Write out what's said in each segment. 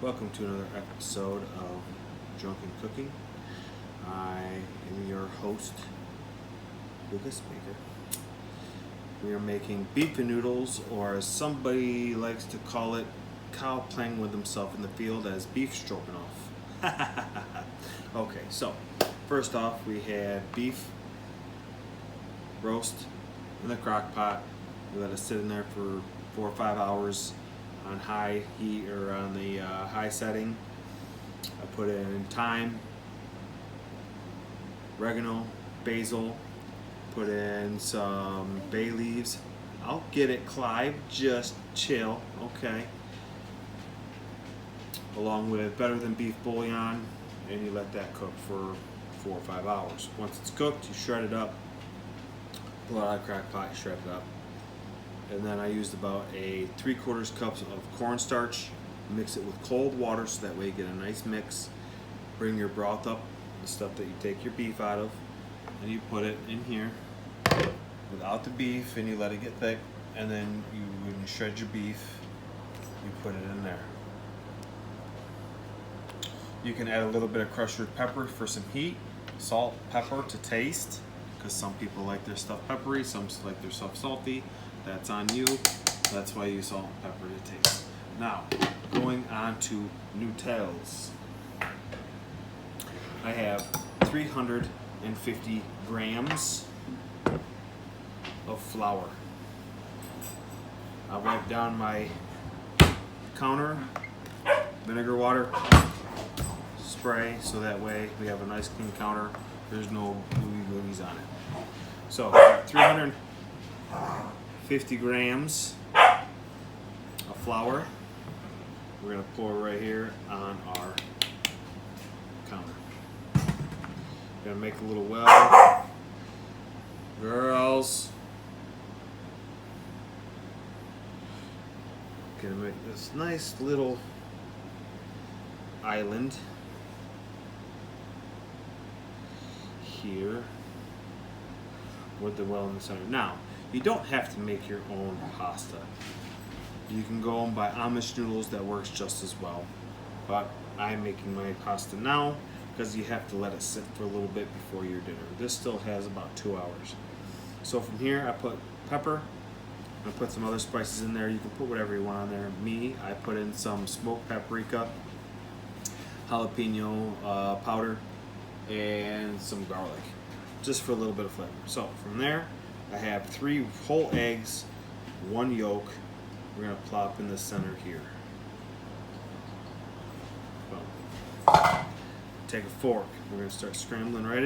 Welcome to another episode of Drunken Cooking. I am your host, Lucas Baker. We are making beef noodles, or as somebody likes to call it, cow playing with himself in the field, as beef stroganoff. Okay, so first off, we had beef roast in the crock pot. We let it sit in there for 4 or 5 hours on high heat, or on the high setting. I put in thyme, oregano, basil, put in some bay leaves. I'll get it, Clive, just chill, okay. Along with better than beef bouillon, and you let that cook for 4 or 5 hours. Once it's cooked, you shred it up, pull it out of the crock pot, shred it up. And then I used about a 3/4 cups of cornstarch. Mix it with cold water so that way you get a nice mix. Bring your broth up, the stuff that you take your beef out of, and you put it in here without the beef, and you let it get thick. And then when you shred your beef, you put it in there. You can add a little bit of crushed red pepper for some heat, salt, pepper to taste, because some people like their stuff peppery, some like their stuff salty. That's on you. That's why I use salt and pepper to taste. Now, going on to Nutels. I have 350 grams of flour. I wipe down my counter, vinegar, water, spray, so that way we have a nice clean counter. There's no gooey on it. So, 350 grams of flour. We're going to pour right here on our counter. We're going to make a little well. Girls. Going to make this nice little island here with the well in the center. Now, you don't have to make your own pasta. You can go and buy Amish noodles, that works just as well. But I'm making my pasta now because you have to let it sit for a little bit before your dinner. This still has about 2 hours. So from here, I put pepper. I put some other spices in there. You can put whatever you want on there. Me, I put in some smoked paprika, jalapeno powder, and some garlic, just for a little bit of flavor. So from there, I have 3 whole eggs, 1 yolk. We're going to plop in the center here. Boom. Take a fork. We're going to start scrambling right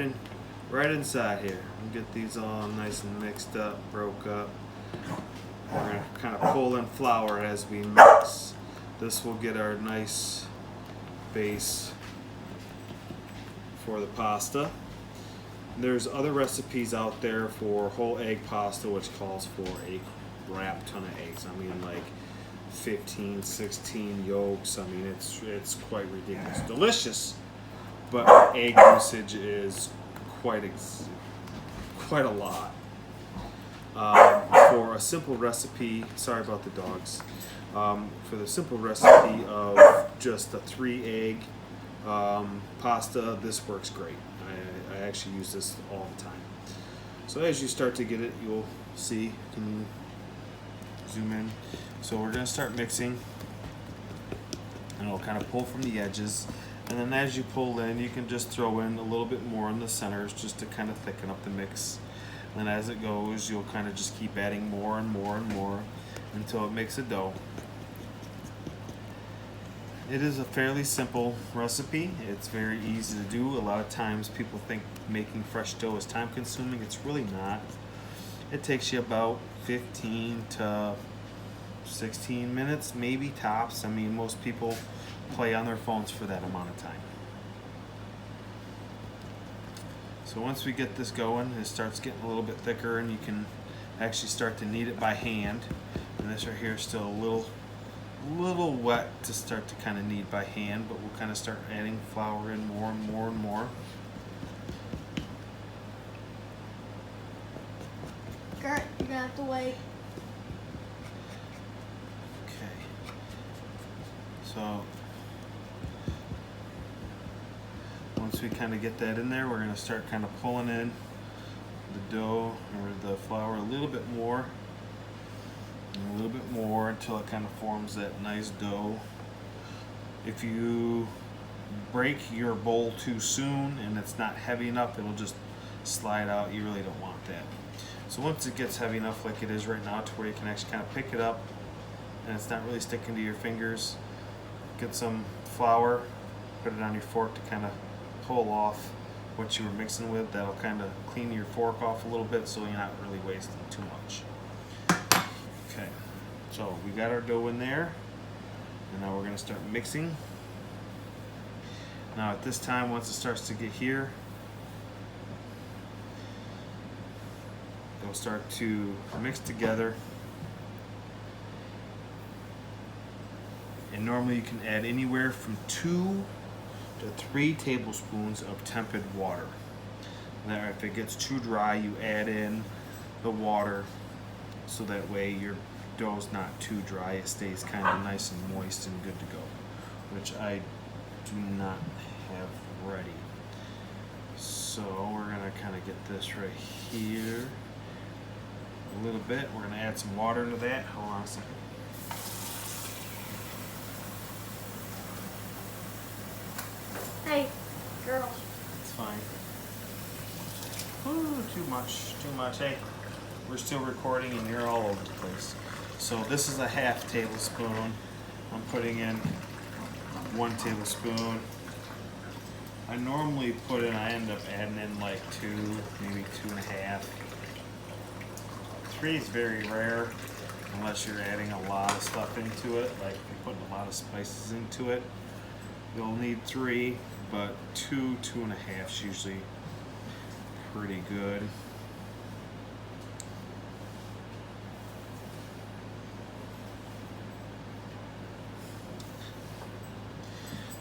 inside here. And get these all nice and mixed up, broke up. We're going to kind of pull in flour as we mix. This will get our nice base for the pasta. There's other recipes out there for whole egg pasta, which calls for a crap ton of eggs. I mean, like 15, 16 yolks. I mean, it's quite ridiculous. Delicious, but egg usage is quite a lot. For a simple recipe, sorry about the dogs. For the simple recipe of just a 3-egg pasta, this works great. I actually use this all the time. So as you start to get it, you'll see. Can you zoom in? So we're going to start mixing, and it'll kind of pull from the edges. And then as you pull in, you can just throw in a little bit more in the centers just to kind of thicken up the mix. And as it goes, you'll kind of just keep adding more and more and more until it makes a dough. It is a fairly simple recipe. It's very easy to do. A lot of times people think making fresh dough is time consuming. It's really not. It takes you about 15 to 16 minutes, maybe tops. I mean, most people play on their phones for that amount of time. So once we get this going, it starts getting a little bit thicker, and you can actually start to knead it by hand. And this right here is still a little wet to start to kind of knead by hand, but we'll kind of start adding flour in more and more and more. Gert, you're gonna have to wait. Okay. So once we kind of get that in there, we're going to start kind of pulling in the dough or the flour a little bit more and a little bit more until it kind of forms that nice dough. If you break your bowl too soon and it's not heavy enough, it'll just slide out. You really don't want that. So once it gets heavy enough like it is right now to where you can actually kind of pick it up and it's not really sticking to your fingers, get some flour, put it on your fork to kind of pull off what you were mixing with. That'll kind of clean your fork off a little bit so you're not really wasting too much. Okay, so we got our dough in there, and now we're going to start mixing. Now at this time, once it starts to get here, they'll start to mix together. And normally you can add anywhere from 2 to 3 tablespoons of tepid water. Now if it gets too dry, you add in the water so that way your dough's not too dry. It stays kind of nice and moist and good to go, which I do not have ready. So we're gonna kind of get this right here a little bit. We're gonna add some water into that. Hold on a second. Hey, girls. It's fine. Ooh, too much. Hey, we're still recording and you're all over the place. So this is a half tablespoon. I'm putting in 1 tablespoon. I normally I end up adding in like 2, maybe 2.5. 3 is very rare unless you're adding a lot of stuff into it, like you're putting a lot of spices into it. You'll need 3, but 2, 2.5 is usually pretty good.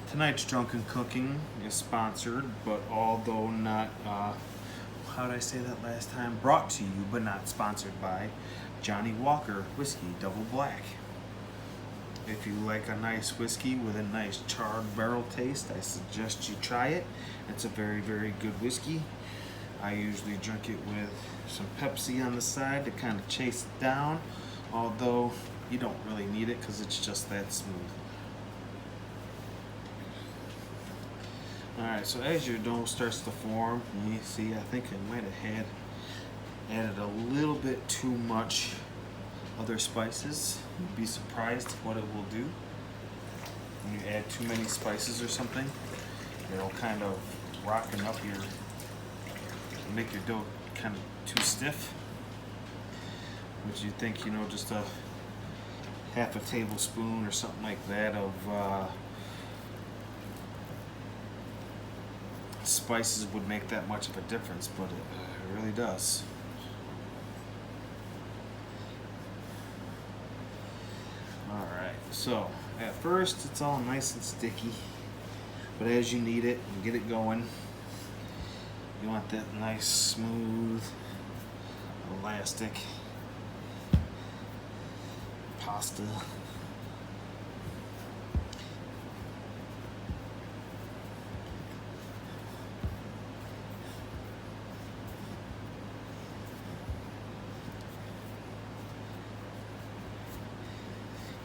Tonight's Drunken Cooking is sponsored, but although not, how did I say that last time? Brought to you, but not sponsored by Johnny Walker Whiskey Double Black. If you like a nice whiskey with a nice charred barrel taste, I suggest you try it. It's a very, very good whiskey. I usually drink it with some Pepsi on the side to kind of chase it down, although you don't really need it because it's just that smooth. Alright, so as your dough starts to form, you see, I think I might have added a little bit too much other spices. You'd be surprised what it will do. When you add too many spices or something, it'll kind of rocken up make your dough kind of too stiff. Which you think, just a half a tablespoon or something like that of spices would make that much of a difference, but it really does. Alright, so at first it's all nice and sticky, but as you knead it and get it going, you want that nice, smooth, elastic pasta.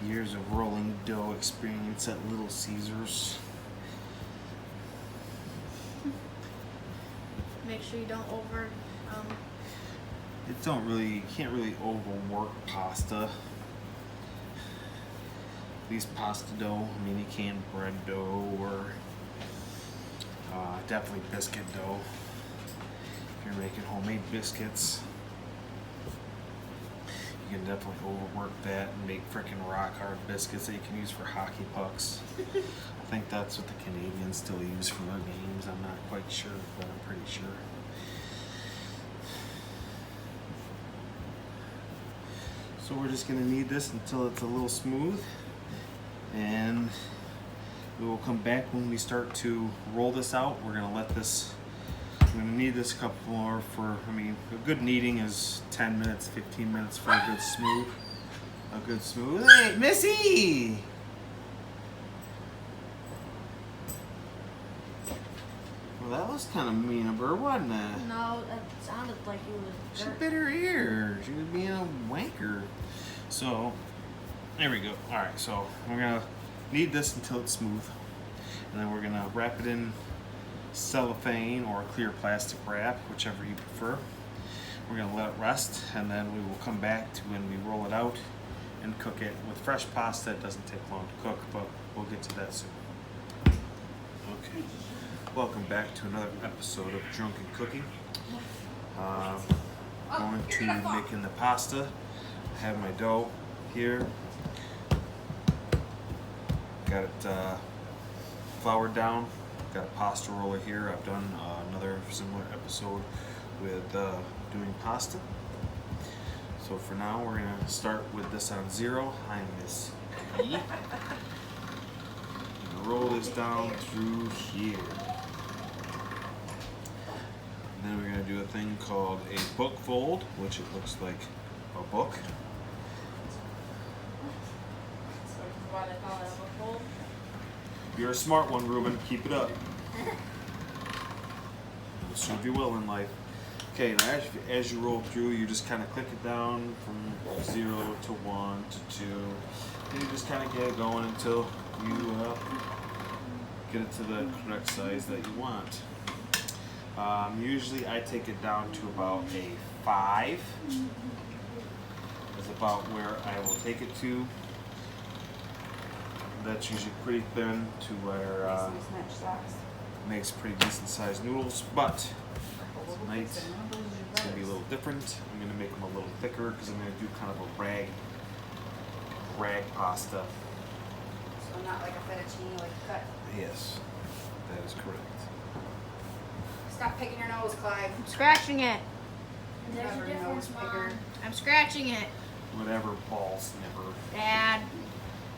Years of rolling dough experience at Little Caesars. Make sure you don't You can't really overwork pasta. At least pasta dough. I mean, you can bread dough or definitely biscuit dough. If you're making homemade biscuits, you can definitely overwork that and make freaking rock hard biscuits that you can use for hockey pucks. I think that's what the Canadians still use for their games. I'm not quite sure, but I'm pretty sure. So we're just going to knead this until it's a little smooth, and we will come back when we start to roll this out. We're going to let this, I'm going to knead this a couple more a good kneading is 10 minutes, 15 minutes for a good smooth. Hey, Missy! Well, that was kind of mean of her, wasn't it? No, that sounded like he was a She jerk. bit her ear. She was being a wanker. So, there we go. Alright, so we're going to knead this until it's smooth. And then we're going to wrap it in cellophane or clear plastic wrap, whichever you prefer. We're going to let it rest, and then we will come back to when we roll it out and cook it. With fresh pasta, it doesn't take long to cook, but we'll get to that soon. Okay. Welcome back to another episode of Drunken Cooking. Going to making the pasta. I have my dough here. Got it floured down. Got a pasta roller here. I've done another similar episode with doing pasta. So for now, we're gonna start with this on 0. I'm Miss E. Roll this down through here. And then we're going to do a thing called a book fold, which it looks like a book. So why they call it a book fold? You're a smart one, Ruben. Keep it up. So if you will in life. Okay, now as you roll through, you just kind of click it down from 0 to 1 to 2. And you just kind of get it going until you get it to the correct size that you want. Usually I take it down to about a 5. Is about where I will take it to. That's usually pretty thin to where it makes pretty decent sized noodles, but tonight it's going to be a little different. I'm going to make them a little thicker because I'm going to do kind of a rag pasta. So not like a fettuccine, like cut. Yes, that is correct. Stop picking your nose, Clive. I'm scratching it. There's a difference, Mom. I'm scratching it. Whatever, ball sniffer. Dad,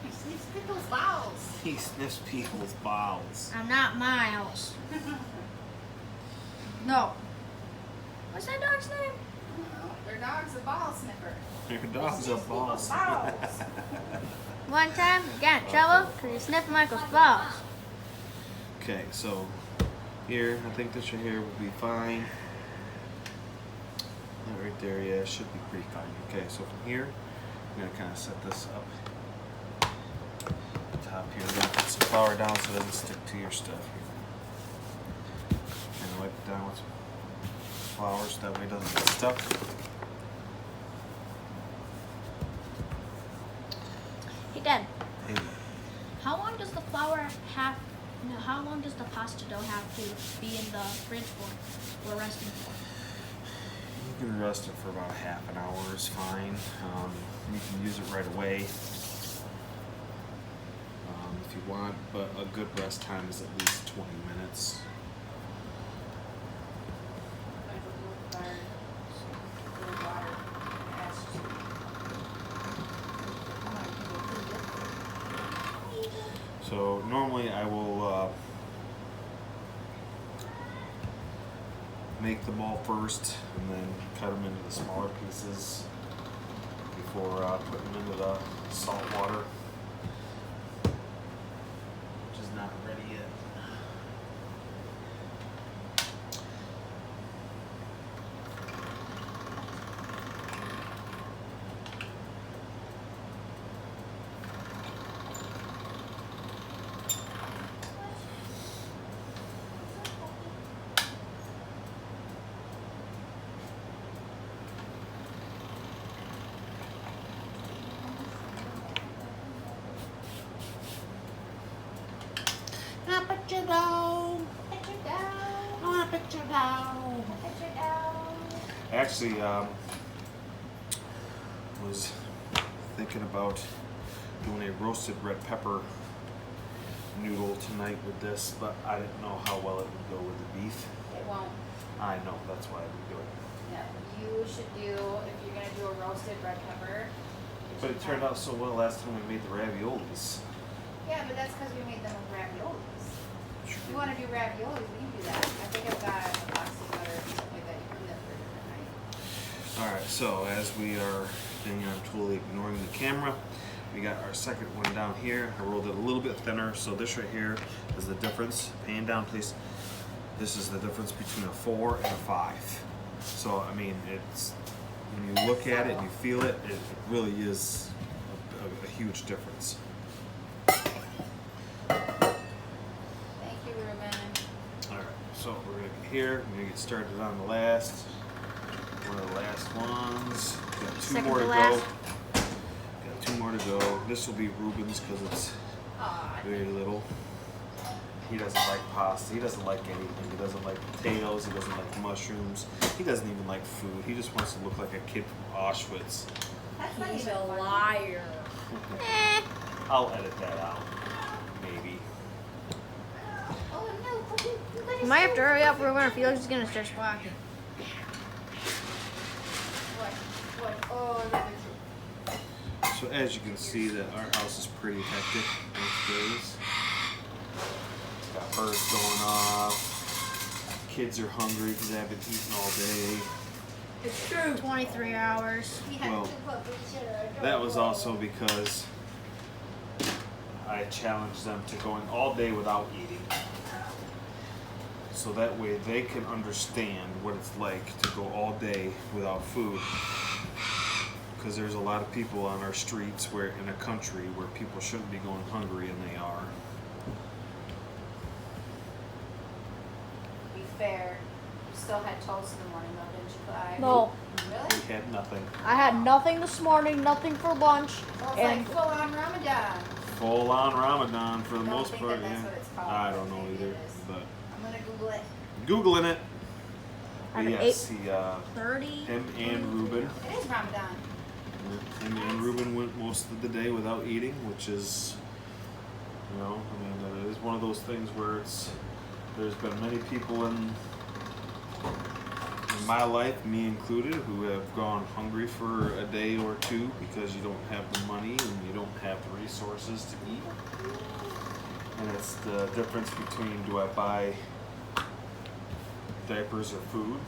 He sniffs people's bowels. He sniffs people's bowels. I'm not Miles. No. What's that dog's name? Their dog's a bowel sniffer. Your dog's a ball People's sniffer. bowels. One time, I got in trouble because he sniffed Michael's balls. Okay, so here, I think this right here will be fine. That right there, yeah, it should be pretty fine. Okay, so from here, I'm gonna kind of set this up. Top here, we're gonna put some flour down so it doesn't stick to your stuff here. And wipe it down with some flour so that way it doesn't get stuck. Hey, Dad, Hey, how long does the flour have? No, how long does the pasta dough have to be in the fridge for, or resting for? you can rest it for about half an hour is fine. You can use it right away if you want, but a good rest time is at least 20 minutes. So normally I will make them all first and then cut them into the smaller pieces before putting them into the salt water, which is not ready yet. Picture down. Picture down. I want a picture down. Picture down. Actually, was thinking about doing a roasted red pepper noodle tonight with this, but I didn't know how well it would go with the beef. It won't. I know, that's why I would do it. No, you should do, if you're going to do a roasted red pepper. But it turned out so well last time we made the raviolis. Yeah, but that's because we made them with raviolis. If you want to do raviolis, we can do that. I think I've got a box of butter or something like that. You can do that for a different night. Alright, so as we are thinking, I'm totally ignoring the camera. We got our second one down here. I rolled it a little bit thinner, so this right here is the difference. Pan down, please. This is the difference between a 4 and a 5. So I mean, it's when you look at it and you feel it, it really is a huge difference. Thank you, Ruben. All right, so we're gonna get here. We're gonna get started on the last one of the last ones. Got two Second more to to last. go. Got 2 more to go. This will be Ruben's because it's Aw, very little. He doesn't like pasta. He doesn't like anything. He doesn't like potatoes. He doesn't like mushrooms. He doesn't even like food. He just wants to look like a kid from Auschwitz. that's not He's even a funny. liar. I'll edit that out. Maybe. Oh no, You might have to hurry up, Ruben, or Felix is gonna start splashing. What? Oh, look at you. So as you can see, that our house is pretty hectic most days. Got birds going off. Kids are hungry because they haven't eaten all day. It's true. 23 hours. Well, that was also because I challenged them to going all day without eating. So that way they can understand what it's like to go all day without food. Because there's a lot of people on our streets where in a country where people shouldn't be going hungry and they are. To be fair, you still had toast in the morning though, didn't you, Clyde? No, Really? We had nothing. I had nothing this morning, nothing for lunch, So it's and like full on Ramadan. Full on Ramadan for the Don't most think part, that that's yeah. what it's called, I but don't know maybe either, it is. but I'm gonna Google it. Googling it. I But have yes, he, 30. him and Ruben. It is Ramadan. Him and Ruben went most of the day without eating, which is, you know, I mean, it is one of those things where there's been many people in my life, me included, who have gone hungry for a day or two because you don't have the money and you don't have the resources to eat. And it's the difference between, do I buy diapers or food?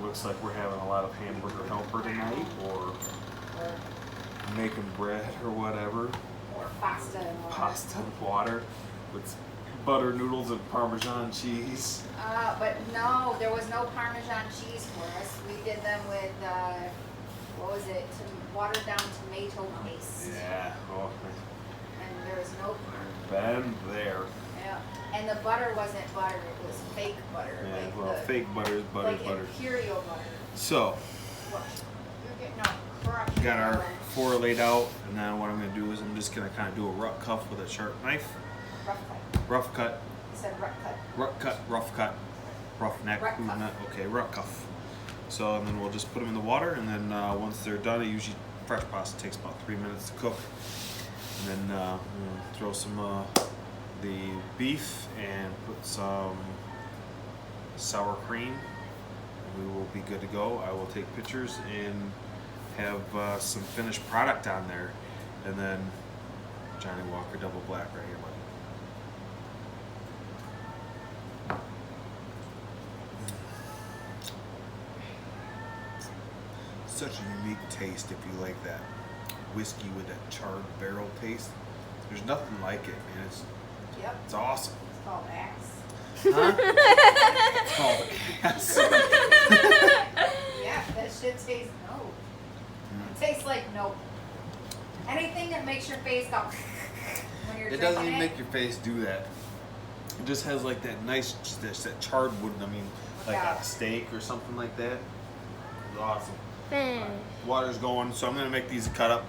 Looks like we're having a lot of hamburger helper tonight, or Or, making bread or whatever. or pasta and water. Pasta and water with butter noodles and Parmesan cheese. But no, there was no Parmesan cheese for us. We did them with, what was it, watered down tomato paste. Yeah, oh, And there was no, been there. yeah. And the butter wasn't butter, it was fake butter. Yeah, like well, the, fake butter is butter is like butter. imperial butter. So, What? You're getting all crushed. got our 4 laid out, and now what I'm going to do is I'm just going to kind of do a rough cuff with a sharp knife. Rough cut. Rough cut, He said rough cut. rough cut, rough neck, Rough who's cuff. not, okay, rough cuff. So, and then we'll just put them in the water, and then once they're done, it usually, fresh pasta takes about 3 minutes to cook. And then we'll throw some the beef and put some sour cream. We will be good to go. I will take pictures and have some finished product on there, and then Johnny Walker Double Black right here, buddy. Such a unique taste if you like that whiskey with that charred barrel taste. There's nothing like it, man. Yep. It's awesome. It's called axe. Huh? It's called ass. Yeah, that shit tastes no. It tastes like no. Anything that makes your face go when you're It drinking doesn't even it. make your face do that. It just has like that nice, that charred wood. I mean, like Yeah. a steak or something like that. It's awesome. Man. Water's going, so I'm gonna make these cut up,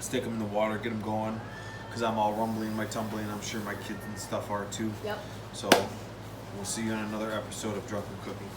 stick them in the water, get them going, because I'm all rumbly in my tumbling. I'm sure my kids and stuff are too. Yep. So we'll see you on another episode of Drunken Cooking.